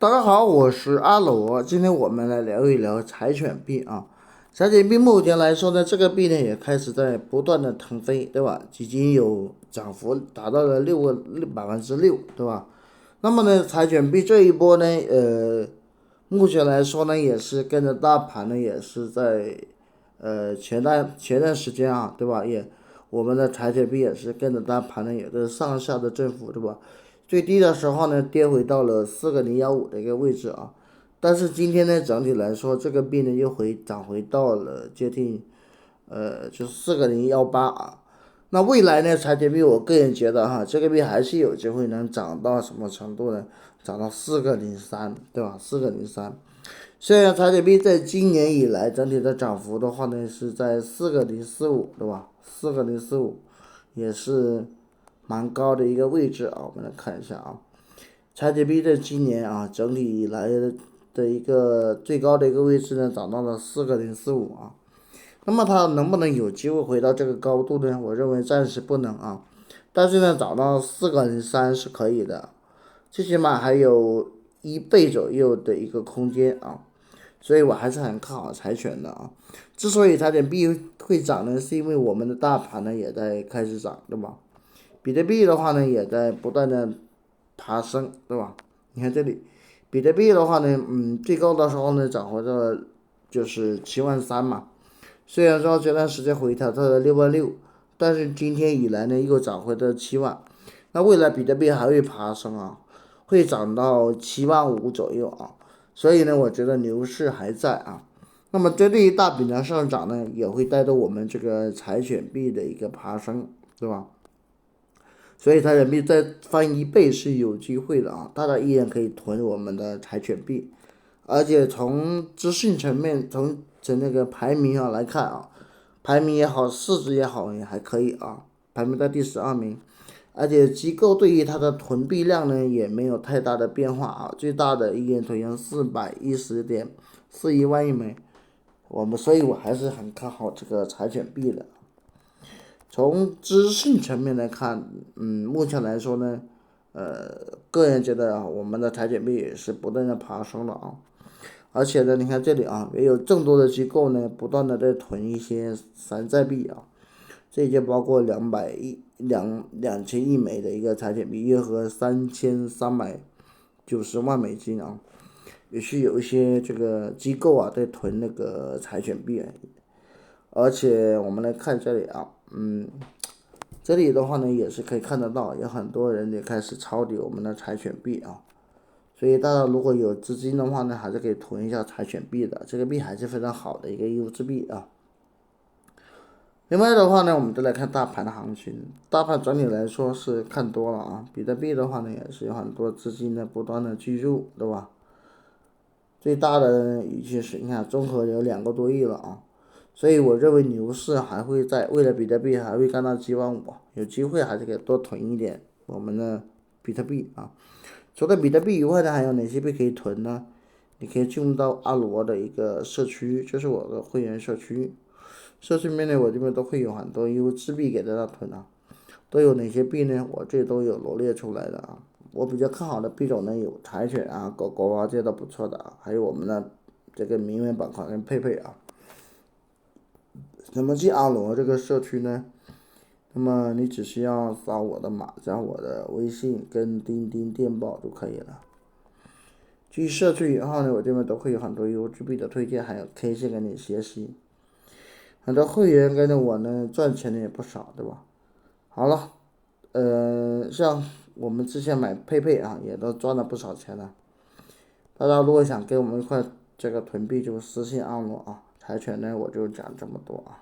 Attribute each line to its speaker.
Speaker 1: 大家好，我是阿罗，今天我们来聊一聊柴犬币啊。柴犬币目前来说呢，这个币呢也开始在不断的腾飞，对吧？已经有涨幅达到了6%，对吧？那么呢，柴犬币这一波呢，目前来说呢，也是跟着大盘呢，也是在前段时间啊，对吧？我们的柴犬币也是跟着大盘呢，也是上下的振幅，对吧？最低的时候呢，跌回到了4015的一个位置啊。但是今天呢，整体来说，这个币呢又涨回到了接近就4018啊。那未来呢，柴犬币我个人觉得哈，这个币还是有机会能涨到什么程度呢？涨到4003，对吧？4003。虽然柴犬币在今年以来整体的涨幅的话呢，是在4045，对吧？4045也是蛮高的一个位置啊。我们来看一下啊，柴犬币在今年啊整体以来的一个最高的一个位置呢，涨到了4045啊。那么它能不能有机会回到这个高度呢？我认为暂时不能啊，但是呢，涨到4003是可以的，最起码还有1倍左右的一个空间啊。所以我还是很看好柴犬的啊。之所以柴犬币会涨呢，是因为我们的大盘呢也在开始涨，对吧？比特币的话呢也在不断的爬升，对吧？你看这里，比特币的话呢，最高的时候呢涨回到了就是73000嘛。虽然说这段时间回调到了66000，但是今天以来呢又涨回到70000。那未来比特币还会爬升啊，会涨到75000左右啊。所以呢，我觉得牛市还在啊。那么针对于大饼的上涨呢，也会带动我们这个柴犬币的一个爬升，对吧？所以它人民币再翻1倍是有机会的啊，大家依然可以囤我们的柴犬币。而且从资讯层面，从那个排名上来看啊，排名也好，市值也好，也还可以啊，排名在第12名。而且机构对于它的囤币量呢也没有太大的变化啊，最大的一元囤量410.41万亿枚。所以我还是很看好这个柴犬币的。从资讯层面来看，目前来说呢，个人觉得啊，我们的柴犬币也是不断的爬升了啊。而且呢，你看这里啊，也有众多的机构呢，不断的在囤一些山寨币啊，这就包括2000亿枚的一个柴犬币，约合3390万美金啊，也是有一些这个机构啊在囤那个柴犬币。而且我们来看这里啊，这里的话呢也是可以看得到，有很多人也开始抄底我们的柴犬币啊。所以大家如果有资金的话呢，还是可以囤一下柴犬币的，这个币还是非常好的一个优质币啊。另外的话呢，我们再来看大盘的行情，大盘整体来说是看多了啊。比特币的话呢，也是有很多资金呢不断的进入，对吧？最大的已经是你看综合有2个多亿了啊。所以我认为牛市还会在，未来比特币还会干到75000，有机会还是可以多囤一点我们的比特币啊。除了比特币以外呢，还有哪些币可以囤呢？你可以进入到阿罗的一个社区，就是我的会员社区。社区里面呢，我这边都会有很多优质币给大家囤啊。都有哪些币呢？我这都有罗列出来的啊。我比较看好的币种呢，有柴犬啊、狗狗啊，这些都不错的啊。还有我们的这个名媛板块跟佩佩啊。怎么进阿罗这个社区呢？那么你只需要扫我的码，加我的微信跟钉钉电报就可以了。进社区以后呢，我这边都会有很多优质币的推荐，还有 K 线跟你学习。很多会员跟着我呢，赚钱的也不少，对吧？好了，像我们之前买佩佩啊，也都赚了不少钱了。大家如果想跟我们一块这个囤币，就私信阿罗啊。柴犬呢，我就讲这么多啊。